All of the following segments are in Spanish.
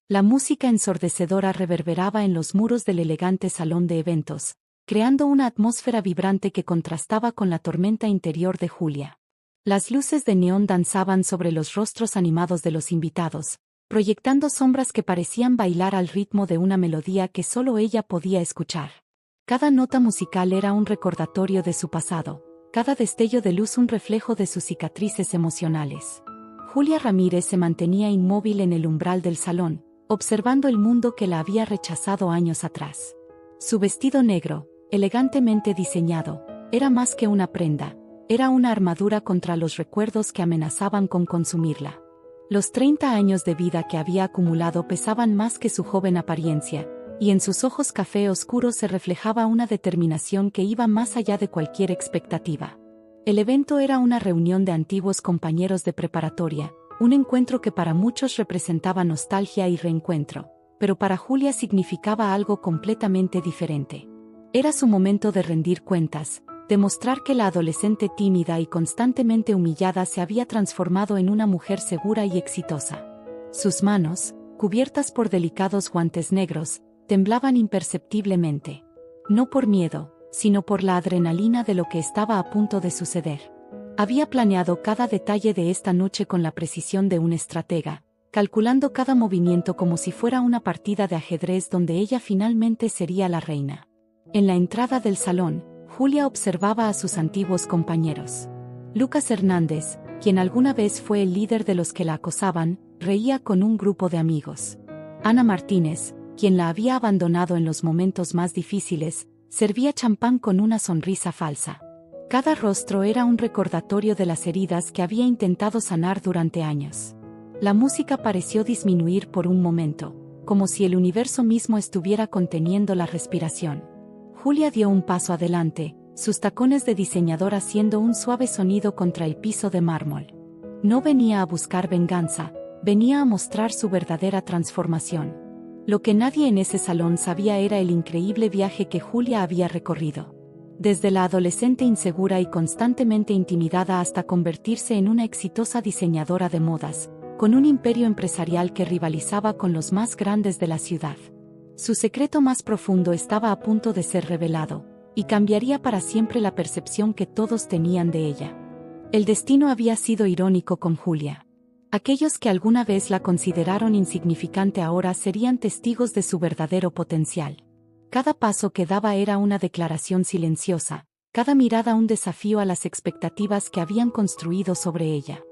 La música ensordecedora reverberaba en los muros del elegante salón de eventos, creando una atmósfera vibrante que contrastaba con la tormenta interior de Julia. Las luces de neón danzaban sobre los rostros animados de los invitados, proyectando sombras que parecían bailar al ritmo de una melodía que solo ella podía escuchar. Cada nota musical era un recordatorio de su pasado, cada destello de luz un reflejo de sus cicatrices emocionales. Julia Ramírez se mantenía inmóvil en el umbral del salón, observando el mundo que la había rechazado años atrás. Su vestido negro, elegantemente diseñado, era más que una prenda, era una armadura contra los recuerdos que amenazaban con consumirla. Los 30 años de vida que había acumulado pesaban más que su joven apariencia, y en sus ojos café oscuro se reflejaba una determinación que iba más allá de cualquier expectativa. El evento era una reunión de antiguos compañeros de preparatoria, un encuentro que para muchos representaba nostalgia y reencuentro, pero para Julia significaba algo completamente diferente. Era su momento de rendir cuentas, demostrar que la adolescente tímida y constantemente humillada se había transformado en una mujer segura y exitosa. Sus manos, cubiertas por delicados guantes negros, temblaban imperceptiblemente. No por miedo, sino por la adrenalina de lo que estaba a punto de suceder. Había planeado cada detalle de esta noche con la precisión de un estratega, calculando cada movimiento como si fuera una partida de ajedrez donde ella finalmente sería la reina. En la entrada del salón, Julia observaba a sus antiguos compañeros. Lucas Hernández, quien alguna vez fue el líder de los que la acosaban, reía con un grupo de amigos. Ana Martínez, quien la había abandonado en los momentos más difíciles, servía champán con una sonrisa falsa. Cada rostro era un recordatorio de las heridas que había intentado sanar durante años. La música pareció disminuir por un momento, como si el universo mismo estuviera conteniendo la respiración. Julia dio un paso adelante, sus tacones de diseñador haciendo un suave sonido contra el piso de mármol. No venía a buscar venganza, venía a mostrar su verdadera transformación. Lo que nadie en ese salón sabía era el increíble viaje que Julia había recorrido. Desde la adolescente insegura y constantemente intimidada hasta convertirse en una exitosa diseñadora de modas, con un imperio empresarial que rivalizaba con los más grandes de la ciudad. Su secreto más profundo estaba a punto de ser revelado, y cambiaría para siempre la percepción que todos tenían de ella. El destino había sido irónico con Julia. Aquellos que alguna vez la consideraron insignificante ahora serían testigos de su verdadero potencial. Cada paso que daba era una declaración silenciosa, cada mirada un desafío a las expectativas que habían construido sobre ella.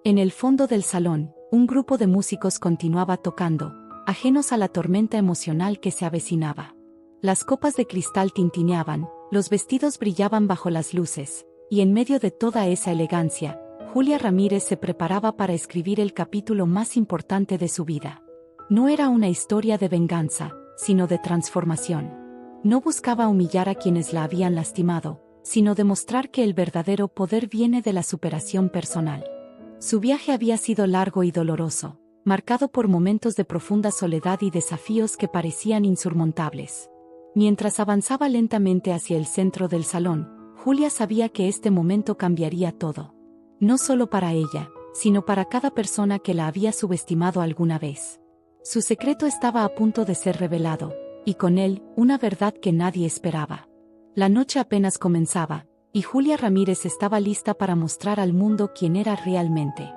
En el fondo del salón, un grupo de músicos continuaba tocando, ajenos a la tormenta emocional que se avecinaba. Las copas de cristal tintineaban, los vestidos brillaban bajo las luces, y en medio de toda esa elegancia, Julia Ramírez se preparaba para escribir el capítulo más importante de su vida. No era una historia de venganza, sino de transformación. No buscaba humillar a quienes la habían lastimado, sino demostrar que el verdadero poder viene de la superación personal. Su viaje había sido largo y doloroso, marcado por momentos de profunda soledad y desafíos que parecían insurmontables. Mientras avanzaba lentamente hacia el centro del salón, Julia sabía que este momento cambiaría todo. No solo para ella, sino para cada persona que la había subestimado alguna vez. Su secreto estaba a punto de ser revelado, y con él, una verdad que nadie esperaba. La noche apenas comenzaba, y Julia Ramírez estaba lista para mostrar al mundo quién era realmente.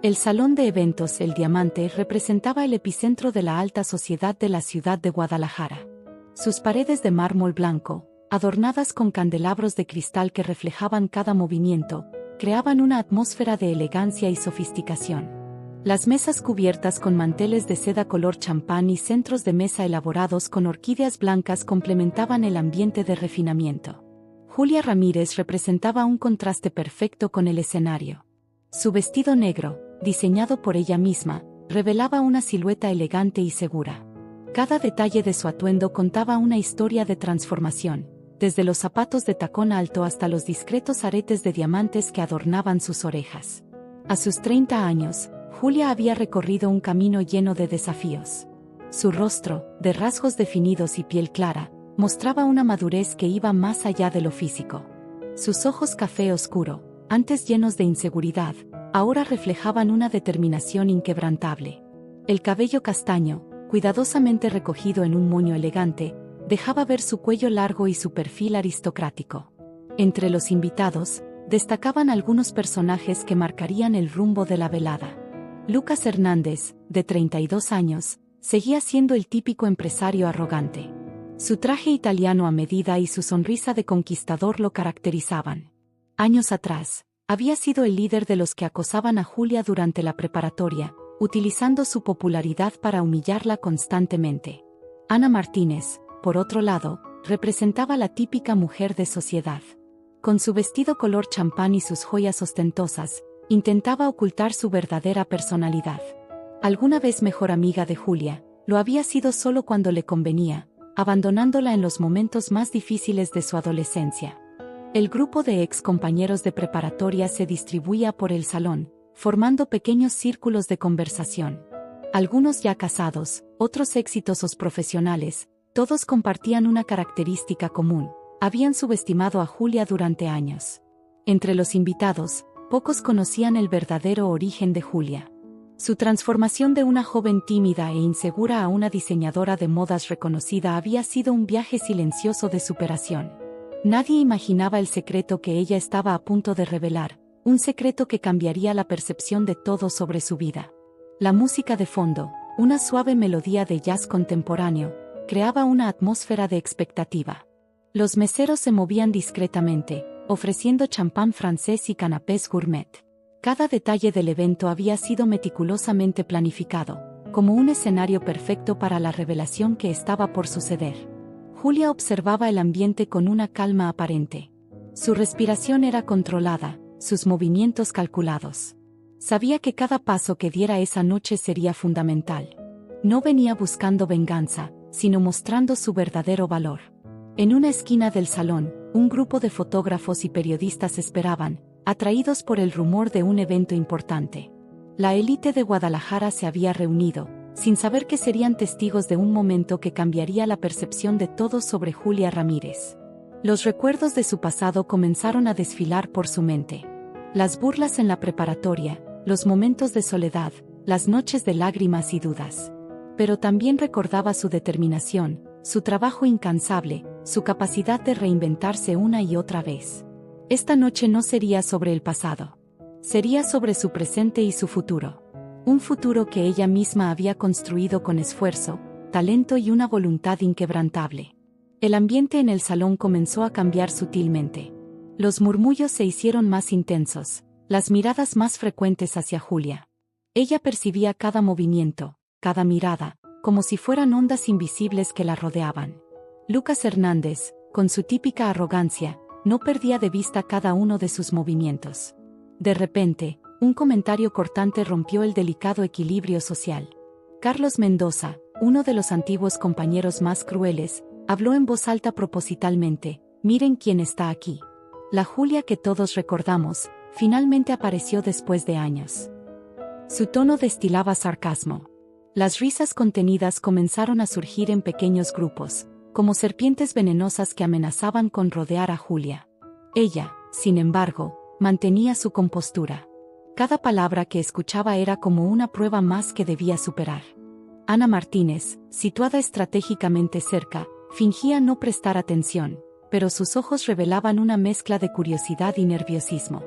El salón de eventos El Diamante representaba el epicentro de la alta sociedad de la ciudad de Guadalajara. Sus paredes de mármol blanco, adornadas con candelabros de cristal que reflejaban cada movimiento, creaban una atmósfera de elegancia y sofisticación. Las mesas cubiertas con manteles de seda color champán y centros de mesa elaborados con orquídeas blancas complementaban el ambiente de refinamiento. Julia Ramírez representaba un contraste perfecto con el escenario. Su vestido negro, diseñado por ella misma, revelaba una silueta elegante y segura. Cada detalle de su atuendo contaba una historia de transformación, desde los zapatos de tacón alto hasta los discretos aretes de diamantes que adornaban sus orejas. A sus 30 años, Julia había recorrido un camino lleno de desafíos. Su rostro, de rasgos definidos y piel clara, mostraba una madurez que iba más allá de lo físico. Sus ojos café oscuro, antes llenos de inseguridad, ahora reflejaban una determinación inquebrantable. El cabello castaño, cuidadosamente recogido en un moño elegante, dejaba ver su cuello largo y su perfil aristocrático. Entre los invitados, destacaban algunos personajes que marcarían el rumbo de la velada. Lucas Hernández, de 32 años, seguía siendo el típico empresario arrogante. Su traje italiano a medida y su sonrisa de conquistador lo caracterizaban. Años atrás, había sido el líder de los que acosaban a Julia durante la preparatoria, utilizando su popularidad para humillarla constantemente. Ana Martínez, por otro lado, representaba la típica mujer de sociedad. Con su vestido color champán y sus joyas ostentosas, intentaba ocultar su verdadera personalidad. Alguna vez mejor amiga de Julia, lo había sido solo cuando le convenía, abandonándola en los momentos más difíciles de su adolescencia. El grupo de ex compañeros de preparatoria se distribuía por el salón, formando pequeños círculos de conversación. Algunos ya casados, otros exitosos profesionales, todos compartían una característica común: habían subestimado a Julia durante años. Entre los invitados, pocos conocían el verdadero origen de Julia. Su transformación de una joven tímida e insegura a una diseñadora de modas reconocida había sido un viaje silencioso de superación. Nadie imaginaba el secreto que ella estaba a punto de revelar, un secreto que cambiaría la percepción de todos sobre su vida. La música de fondo, una suave melodía de jazz contemporáneo, creaba una atmósfera de expectativa. Los meseros se movían discretamente, ofreciendo champán francés y canapés gourmet. Cada detalle del evento había sido meticulosamente planificado, como un escenario perfecto para la revelación que estaba por suceder. Julia observaba el ambiente con una calma aparente. Su respiración era controlada, sus movimientos calculados. Sabía que cada paso que diera esa noche sería fundamental. No venía buscando venganza, sino mostrando su verdadero valor. En una esquina del salón, un grupo de fotógrafos y periodistas esperaban, atraídos por el rumor de un evento importante. La élite de Guadalajara se había reunido, sin saber que serían testigos de un momento que cambiaría la percepción de todos sobre Julia Ramírez. Los recuerdos de su pasado comenzaron a desfilar por su mente. Las burlas en la preparatoria, los momentos de soledad, las noches de lágrimas y dudas. Pero también recordaba su determinación, su trabajo incansable, su capacidad de reinventarse una y otra vez. Esta noche no sería sobre el pasado. Sería sobre su presente y su futuro. Un futuro que ella misma había construido con esfuerzo, talento y una voluntad inquebrantable. El ambiente en el salón comenzó a cambiar sutilmente. Los murmullos se hicieron más intensos, las miradas más frecuentes hacia Julia. Ella percibía cada movimiento, cada mirada, como si fueran ondas invisibles que la rodeaban. Lucas Hernández, con su típica arrogancia, no perdía de vista cada uno de sus movimientos. De repente, un comentario cortante rompió el delicado equilibrio social. Carlos Mendoza, uno de los antiguos compañeros más crueles, habló en voz alta propositalmente: «Miren quién está aquí». La Julia que todos recordamos, finalmente apareció después de años. Su tono destilaba sarcasmo. Las risas contenidas comenzaron a surgir en pequeños grupos, como serpientes venenosas que amenazaban con rodear a Julia. Ella, sin embargo, mantenía su compostura. Cada palabra que escuchaba era como una prueba más que debía superar. Ana Martínez, situada estratégicamente cerca, fingía no prestar atención, pero sus ojos revelaban una mezcla de curiosidad y nerviosismo.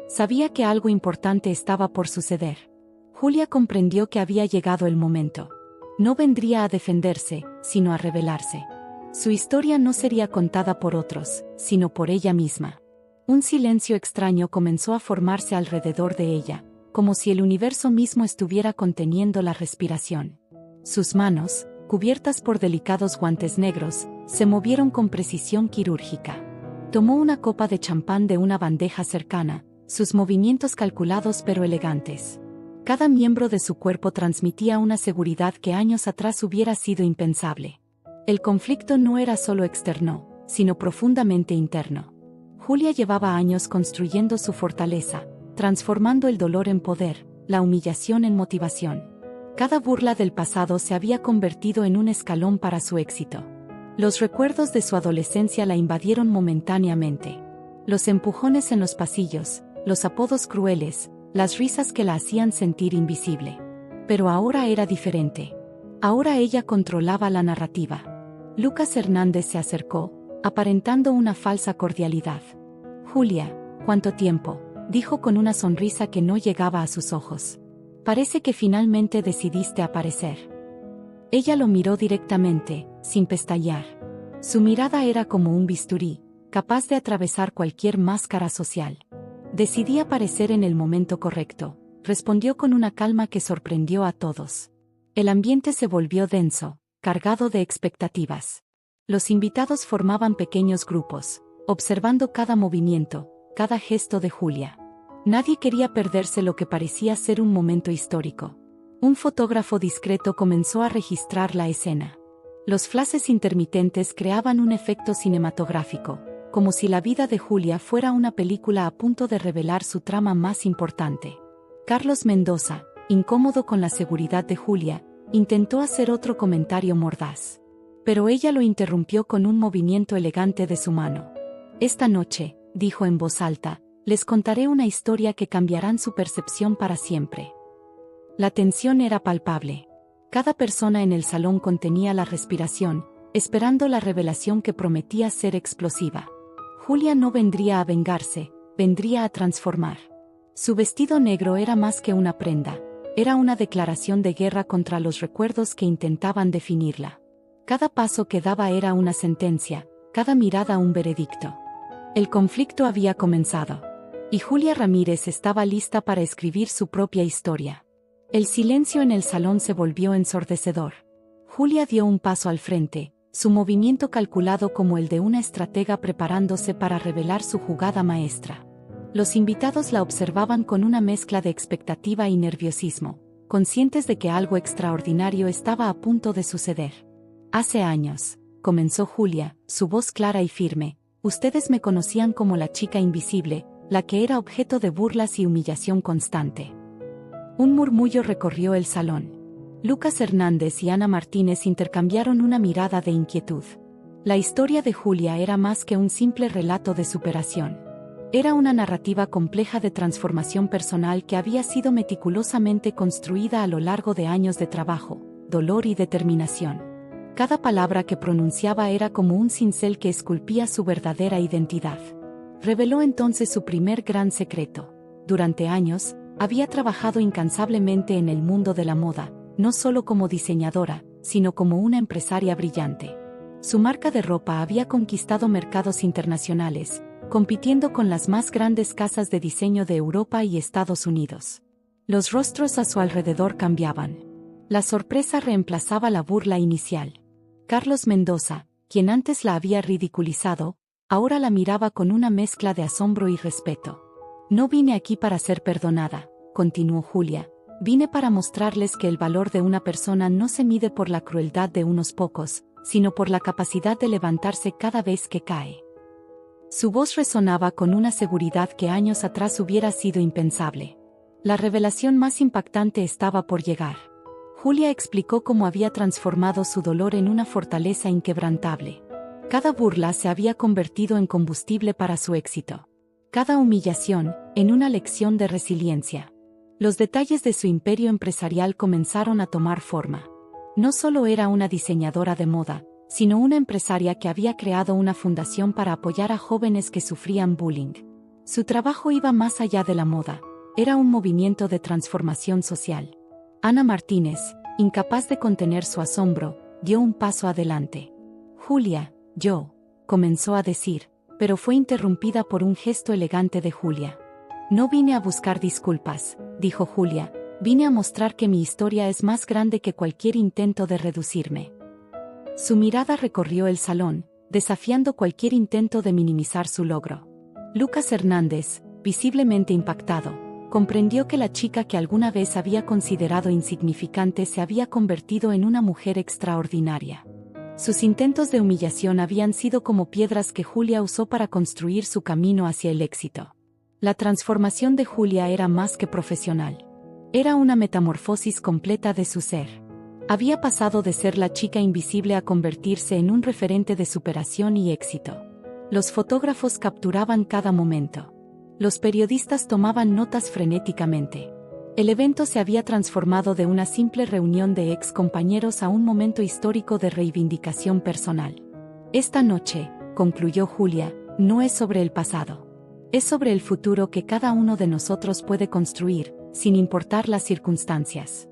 Sabía que algo importante estaba por suceder. Julia comprendió que había llegado el momento. No vendría a defenderse, sino a revelarse. Su historia no sería contada por otros, sino por ella misma. Un silencio extraño comenzó a formarse alrededor de ella, como si el universo mismo estuviera conteniendo la respiración. Sus manos, cubiertas por delicados guantes negros, se movieron con precisión quirúrgica. Tomó una copa de champán de una bandeja cercana, sus movimientos calculados pero elegantes. Cada miembro de su cuerpo transmitía una seguridad que años atrás hubiera sido impensable. El conflicto no era solo externo, sino profundamente interno. Julia llevaba años construyendo su fortaleza, transformando el dolor en poder, la humillación en motivación. Cada burla del pasado se había convertido en un escalón para su éxito. Los recuerdos de su adolescencia la invadieron momentáneamente. Los empujones en los pasillos, los apodos crueles, las risas que la hacían sentir invisible. Pero ahora era diferente. Ahora ella controlaba la narrativa. Lucas Hernández se acercó, aparentando una falsa cordialidad. Julia, ¿cuánto tiempo?, dijo con una sonrisa que no llegaba a sus ojos. Parece que finalmente decidiste aparecer. Ella lo miró directamente, sin pestañear. Su mirada era como un bisturí, capaz de atravesar cualquier máscara social. Decidí aparecer en el momento correcto, respondió con una calma que sorprendió a todos. El ambiente se volvió denso, cargado de expectativas. Los invitados formaban pequeños grupos, observando cada movimiento, cada gesto de Julia. Nadie quería perderse lo que parecía ser un momento histórico. Un fotógrafo discreto comenzó a registrar la escena. Los flashes intermitentes creaban un efecto cinematográfico, como si la vida de Julia fuera una película a punto de revelar su trama más importante. Carlos Mendoza, incómodo con la seguridad de Julia, intentó hacer otro comentario mordaz. Pero ella lo interrumpió con un movimiento elegante de su mano. Esta noche, dijo en voz alta, les contaré una historia que cambiarán su percepción para siempre. La tensión era palpable. Cada persona en el salón contenía la respiración, esperando la revelación que prometía ser explosiva. Julia no vendría a vengarse, vendría a transformar. Su vestido negro era más que una prenda, era una declaración de guerra contra los recuerdos que intentaban definirla. Cada paso que daba era una sentencia, cada mirada un veredicto. El conflicto había comenzado. Y Julia Ramírez estaba lista para escribir su propia historia. El silencio en el salón se volvió ensordecedor. Julia dio un paso al frente, su movimiento calculado como el de una estratega preparándose para revelar su jugada maestra. Los invitados la observaban con una mezcla de expectativa y nerviosismo, conscientes de que algo extraordinario estaba a punto de suceder. Hace años, comenzó Julia, su voz clara y firme, ustedes me conocían como la chica invisible, la que era objeto de burlas y humillación constante. Un murmullo recorrió el salón. Lucas Hernández y Ana Martínez intercambiaron una mirada de inquietud. La historia de Julia era más que un simple relato de superación. Era una narrativa compleja de transformación personal que había sido meticulosamente construida a lo largo de años de trabajo, dolor y determinación. Cada palabra que pronunciaba era como un cincel que esculpía su verdadera identidad. Reveló entonces su primer gran secreto. Durante años, había trabajado incansablemente en el mundo de la moda, no solo como diseñadora, sino como una empresaria brillante. Su marca de ropa había conquistado mercados internacionales, compitiendo con las más grandes casas de diseño de Europa y Estados Unidos. Los rostros a su alrededor cambiaban. La sorpresa reemplazaba la burla inicial. Carlos Mendoza, quien antes la había ridiculizado, ahora la miraba con una mezcla de asombro y respeto. No vine aquí para ser perdonada, continuó Julia, vine para mostrarles que el valor de una persona no se mide por la crueldad de unos pocos, sino por la capacidad de levantarse cada vez que cae. Su voz resonaba con una seguridad que años atrás hubiera sido impensable. La revelación más impactante estaba por llegar. Julia explicó cómo había transformado su dolor en una fortaleza inquebrantable. Cada burla se había convertido en combustible para su éxito. Cada humillación, en una lección de resiliencia. Los detalles de su imperio empresarial comenzaron a tomar forma. No solo era una diseñadora de moda, sino una empresaria que había creado una fundación para apoyar a jóvenes que sufrían bullying. Su trabajo iba más allá de la moda, era un movimiento de transformación social. Ana Martínez, incapaz de contener su asombro, dio un paso adelante. Julia, yo, comenzó a decir, pero fue interrumpida por un gesto elegante de Julia. No vine a buscar disculpas, dijo Julia, vine a mostrar que mi historia es más grande que cualquier intento de reducirme. Su mirada recorrió el salón, desafiando cualquier intento de minimizar su logro. Lucas Hernández, visiblemente impactado, comprendió que la chica que alguna vez había considerado insignificante se había convertido en una mujer extraordinaria. Sus intentos de humillación habían sido como piedras que Julia usó para construir su camino hacia el éxito. La transformación de Julia era más que profesional. Era una metamorfosis completa de su ser. Había pasado de ser la chica invisible a convertirse en un referente de superación y éxito. Los fotógrafos capturaban cada momento. Los periodistas tomaban notas frenéticamente. El evento se había transformado de una simple reunión de ex compañeros a un momento histórico de reivindicación personal. Esta noche, concluyó Julia, no es sobre el pasado. Es sobre el futuro que cada uno de nosotros puede construir, sin importar las circunstancias.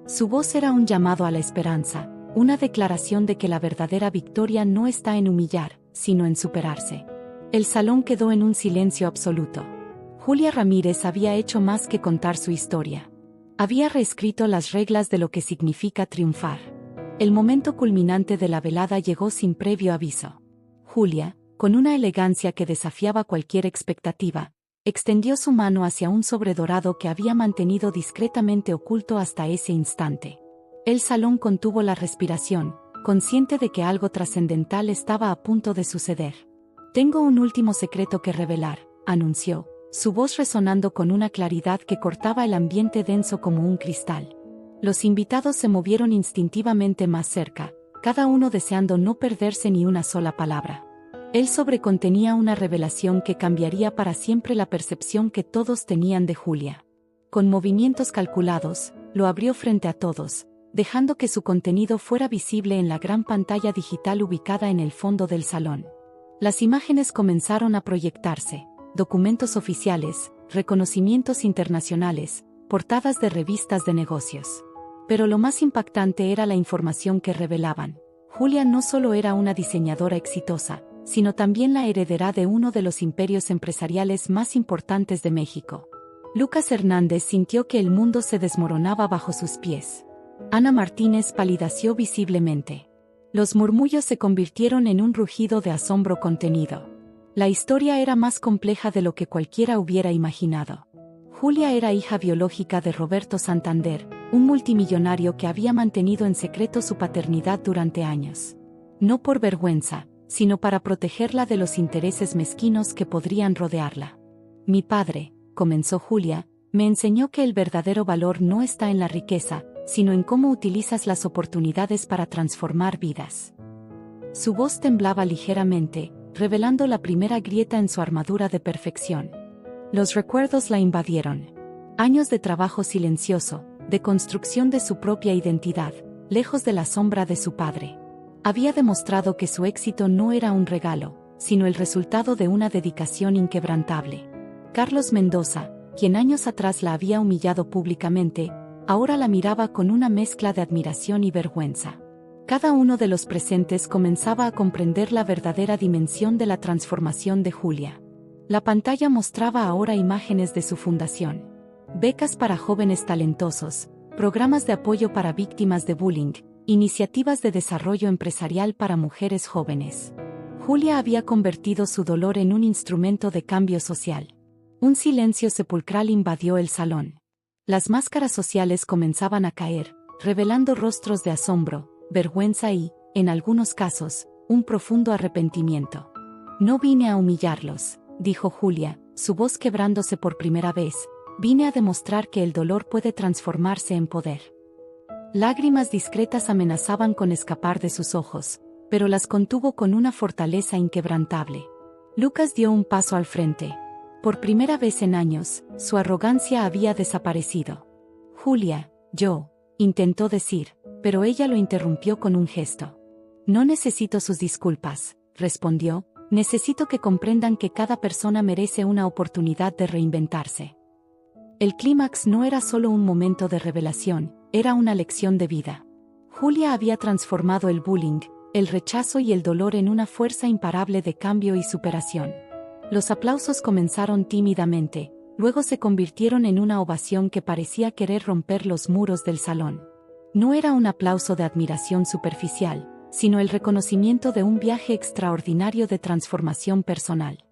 Su voz era un llamado a la esperanza, una declaración de que la verdadera victoria no está en humillar, sino en superarse. El salón quedó en un silencio absoluto. Julia Ramírez había hecho más que contar su historia. Había reescrito las reglas de lo que significa triunfar. El momento culminante de la velada llegó sin previo aviso. Julia, con una elegancia que desafiaba cualquier expectativa, extendió su mano hacia un sobre dorado que había mantenido discretamente oculto hasta ese instante. El salón contuvo la respiración, consciente de que algo trascendental estaba a punto de suceder. «Tengo un último secreto que revelar», anunció, su voz resonando con una claridad que cortaba el ambiente denso como un cristal. Los invitados se movieron instintivamente más cerca, cada uno deseando no perderse ni una sola palabra. El sobre contenía una revelación que cambiaría para siempre la percepción que todos tenían de Julia. Con movimientos calculados, lo abrió frente a todos, dejando que su contenido fuera visible en la gran pantalla digital ubicada en el fondo del salón. Las imágenes comenzaron a proyectarse: documentos oficiales, reconocimientos internacionales, portadas de revistas de negocios. Pero lo más impactante era la información que revelaban. Julia no solo era una diseñadora exitosa, sino también la heredera de uno de los imperios empresariales más importantes de México. Lucas Hernández sintió que el mundo se desmoronaba bajo sus pies. Ana Martínez palideció visiblemente. Los murmullos se convirtieron en un rugido de asombro contenido. La historia era más compleja de lo que cualquiera hubiera imaginado. Julia era hija biológica de Roberto Santander, un multimillonario que había mantenido en secreto su paternidad durante años. No por vergüenza, sino para protegerla de los intereses mezquinos que podrían rodearla. «Mi padre», comenzó Julia, «me enseñó que el verdadero valor no está en la riqueza, sino en cómo utilizas las oportunidades para transformar vidas». Su voz temblaba ligeramente, revelando la primera grieta en su armadura de perfección. Los recuerdos la invadieron. Años de trabajo silencioso, de construcción de su propia identidad, lejos de la sombra de su padre. Había demostrado que su éxito no era un regalo, sino el resultado de una dedicación inquebrantable. Carlos Mendoza, quien años atrás la había humillado públicamente, ahora la miraba con una mezcla de admiración y vergüenza. Cada uno de los presentes comenzaba a comprender la verdadera dimensión de la transformación de Julia. La pantalla mostraba ahora imágenes de su fundación. Becas para jóvenes talentosos, programas de apoyo para víctimas de bullying, iniciativas de desarrollo empresarial para mujeres jóvenes. Julia había convertido su dolor en un instrumento de cambio social. Un silencio sepulcral invadió el salón. Las máscaras sociales comenzaban a caer, revelando rostros de asombro, vergüenza y, en algunos casos, un profundo arrepentimiento. «No vine a humillarlos», dijo Julia, su voz quebrándose por primera vez. «Vine a demostrar que el dolor puede transformarse en poder». Lágrimas discretas amenazaban con escapar de sus ojos, pero las contuvo con una fortaleza inquebrantable. Lucas dio un paso al frente. Por primera vez en años, su arrogancia había desaparecido. «Julia, yo», intentó decir, pero ella lo interrumpió con un gesto. «No necesito sus disculpas», respondió, «necesito que comprendan que cada persona merece una oportunidad de reinventarse». El clímax no era solo un momento de revelación, era una lección de vida. Julia había transformado el bullying, el rechazo y el dolor en una fuerza imparable de cambio y superación. Los aplausos comenzaron tímidamente, luego se convirtieron en una ovación que parecía querer romper los muros del salón. No era un aplauso de admiración superficial, sino el reconocimiento de un viaje extraordinario de transformación personal.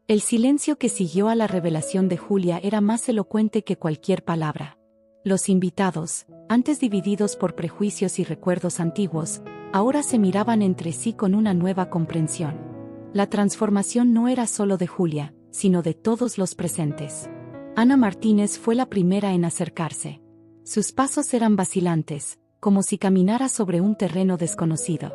El silencio que siguió a la revelación de Julia era más elocuente que cualquier palabra. Los invitados, antes divididos por prejuicios y recuerdos antiguos, ahora se miraban entre sí con una nueva comprensión. La transformación no era solo de Julia, sino de todos los presentes. Ana Martínez fue la primera en acercarse. Sus pasos eran vacilantes, como si caminara sobre un terreno desconocido.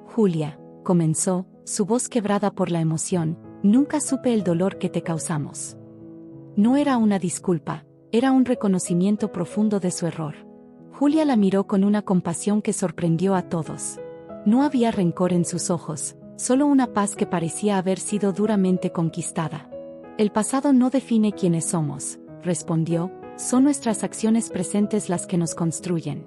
«Julia», comenzó, su voz quebrada por la emoción, «nunca supe el dolor que te causamos». No era una disculpa, era un reconocimiento profundo de su error. Julia la miró con una compasión que sorprendió a todos. No había rencor en sus ojos, solo una paz que parecía haber sido duramente conquistada. El pasado no define quiénes somos, respondió, son nuestras acciones presentes las que nos construyen.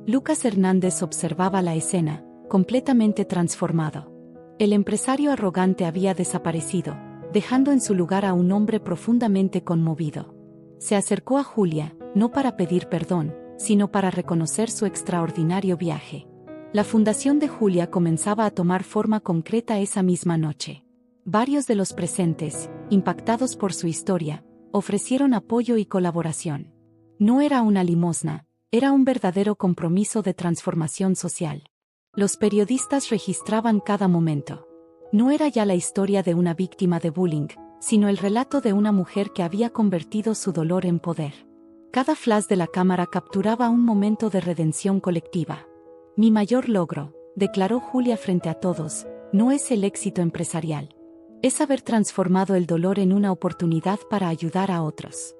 Lucas Hernández observaba la escena, completamente transformado. El empresario arrogante había desaparecido, dejando en su lugar a un hombre profundamente conmovido. Se acercó a Julia, no para pedir perdón, sino para reconocer su extraordinario viaje. La fundación de Julia comenzaba a tomar forma concreta esa misma noche. Varios de los presentes, impactados por su historia, ofrecieron apoyo y colaboración. No era una limosna, era un verdadero compromiso de transformación social. Los periodistas registraban cada momento. No era ya la historia de una víctima de bullying, sino el relato de una mujer que había convertido su dolor en poder. Cada flash de la cámara capturaba un momento de redención colectiva. Mi mayor logro, declaró Julia frente a todos, no es el éxito empresarial. Es haber transformado el dolor en una oportunidad para ayudar a otros.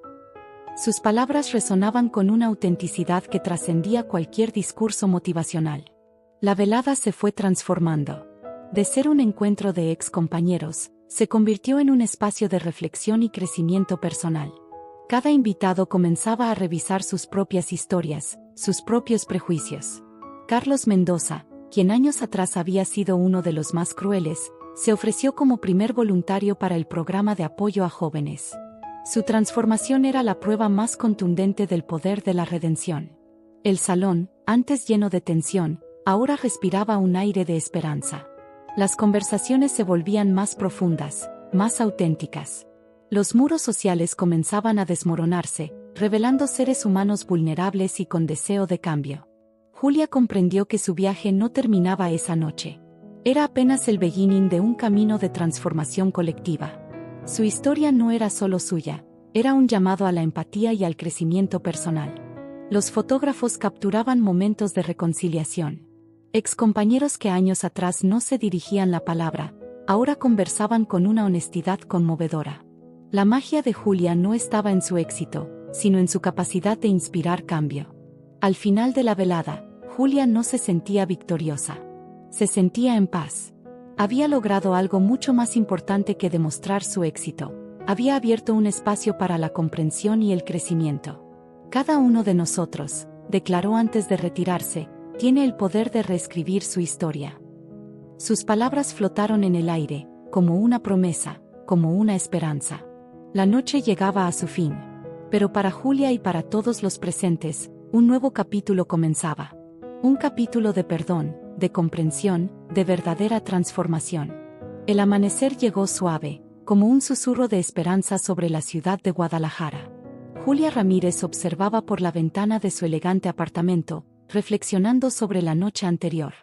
Sus palabras resonaban con una autenticidad que trascendía cualquier discurso motivacional. La velada se fue transformando. De ser un encuentro de ex compañeros, se convirtió en un espacio de reflexión y crecimiento personal. Cada invitado comenzaba a revisar sus propias historias, sus propios prejuicios. Carlos Mendoza, quien años atrás había sido uno de los más crueles, se ofreció como primer voluntario para el programa de apoyo a jóvenes. Su transformación era la prueba más contundente del poder de la redención. El salón, antes lleno de tensión, ahora respiraba un aire de esperanza. Las conversaciones se volvían más profundas, más auténticas. Los muros sociales comenzaban a desmoronarse, revelando seres humanos vulnerables y con deseo de cambio. Julia comprendió que su viaje no terminaba esa noche. Era apenas el beginning de un camino de transformación colectiva. Su historia no era solo suya, era un llamado a la empatía y al crecimiento personal. Los fotógrafos capturaban momentos de reconciliación. Excompañeros que años atrás no se dirigían la palabra, ahora conversaban con una honestidad conmovedora. La magia de Julia no estaba en su éxito, sino en su capacidad de inspirar cambio. Al final de la velada, Julia no se sentía victoriosa. Se sentía en paz. Había logrado algo mucho más importante que demostrar su éxito. Había abierto un espacio para la comprensión y el crecimiento. Cada uno de nosotros, declaró antes de retirarse, tiene el poder de reescribir su historia. Sus palabras flotaron en el aire, como una promesa, como una esperanza. La noche llegaba a su fin. Pero para Julia y para todos los presentes, un nuevo capítulo comenzaba. Un capítulo de perdón, de comprensión, de verdadera transformación. El amanecer llegó suave, como un susurro de esperanza sobre la ciudad de Guadalajara. Julia Ramírez observaba por la ventana de su elegante apartamento, reflexionando sobre la noche anterior.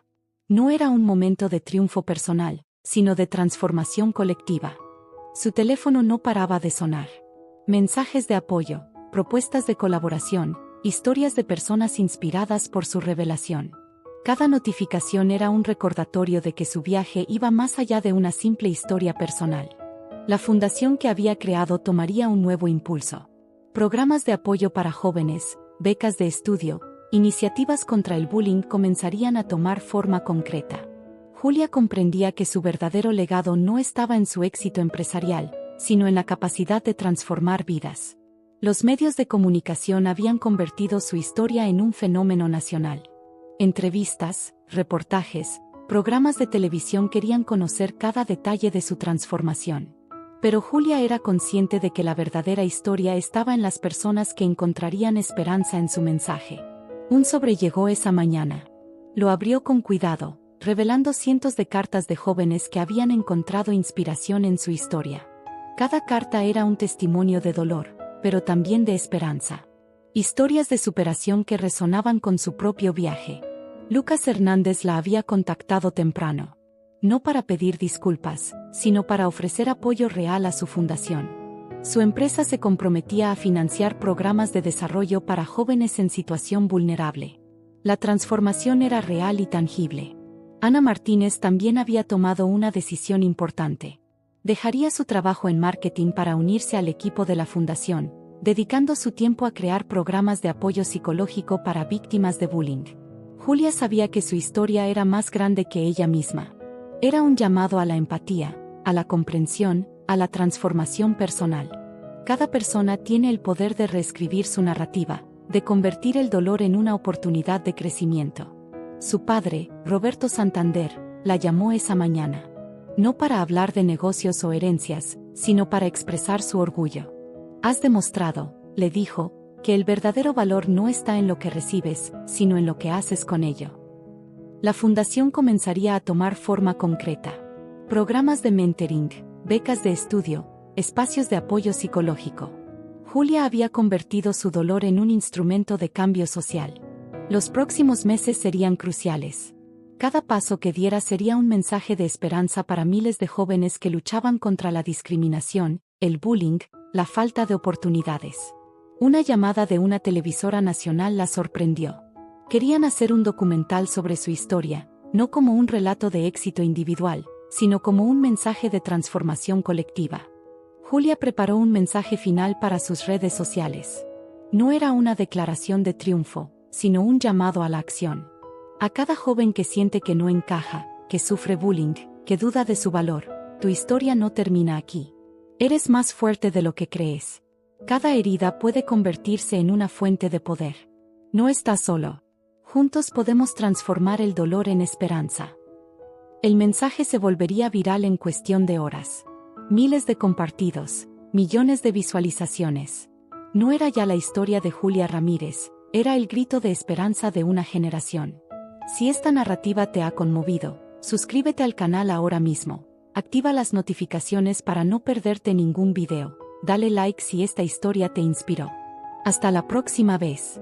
No era un momento de triunfo personal, sino de transformación colectiva. Su teléfono no paraba de sonar. Mensajes de apoyo, propuestas de colaboración, historias de personas inspiradas por su revelación. Cada notificación era un recordatorio de que su viaje iba más allá de una simple historia personal. La fundación que había creado tomaría un nuevo impulso. Programas de apoyo para jóvenes, becas de estudio, iniciativas contra el bullying comenzarían a tomar forma concreta. Julia comprendía que su verdadero legado no estaba en su éxito empresarial, sino en la capacidad de transformar vidas. Los medios de comunicación habían convertido su historia en un fenómeno nacional. Entrevistas, reportajes, programas de televisión querían conocer cada detalle de su transformación. Pero Julia era consciente de que la verdadera historia estaba en las personas que encontrarían esperanza en su mensaje. Un sobre llegó esa mañana. Lo abrió con cuidado, revelando cientos de cartas de jóvenes que habían encontrado inspiración en su historia. Cada carta era un testimonio de dolor, pero también de esperanza. Historias de superación que resonaban con su propio viaje. Lucas Hernández la había contactado temprano. No para pedir disculpas, sino para ofrecer apoyo real a su fundación. Su empresa se comprometía a financiar programas de desarrollo para jóvenes en situación vulnerable. La transformación era real y tangible. Ana Martínez también había tomado una decisión importante. Dejaría su trabajo en marketing para unirse al equipo de la fundación, dedicando su tiempo a crear programas de apoyo psicológico para víctimas de bullying. Julia sabía que su historia era más grande que ella misma. Era un llamado a la empatía, a la comprensión, a la transformación personal. Cada persona tiene el poder de reescribir su narrativa, de convertir el dolor en una oportunidad de crecimiento. Su padre, Roberto Santander, la llamó esa mañana. No para hablar de negocios o herencias, sino para expresar su orgullo. Has demostrado, le dijo, que el verdadero valor no está en lo que recibes, sino en lo que haces con ello. La fundación comenzaría a tomar forma concreta. Programas de mentoring, becas de estudio, espacios de apoyo psicológico. Julia había convertido su dolor en un instrumento de cambio social. Los próximos meses serían cruciales. Cada paso que diera sería un mensaje de esperanza para miles de jóvenes que luchaban contra la discriminación, el bullying, la falta de oportunidades. Una llamada de una televisora nacional la sorprendió. Querían hacer un documental sobre su historia, no como un relato de éxito individual, sino como un mensaje de transformación colectiva. Julia preparó un mensaje final para sus redes sociales. No era una declaración de triunfo, sino un llamado a la acción. A cada joven que siente que no encaja, que sufre bullying, que duda de su valor, tu historia no termina aquí. Eres más fuerte de lo que crees. Cada herida puede convertirse en una fuente de poder. No estás solo. Juntos podemos transformar el dolor en esperanza. El mensaje se volvería viral en cuestión de horas. Miles de compartidos, millones de visualizaciones. No era ya la historia de Julia Ramírez, era el grito de esperanza de una generación. Si esta narrativa te ha conmovido, suscríbete al canal ahora mismo. Activa las notificaciones para no perderte ningún video. Dale like si esta historia te inspiró. Hasta la próxima vez.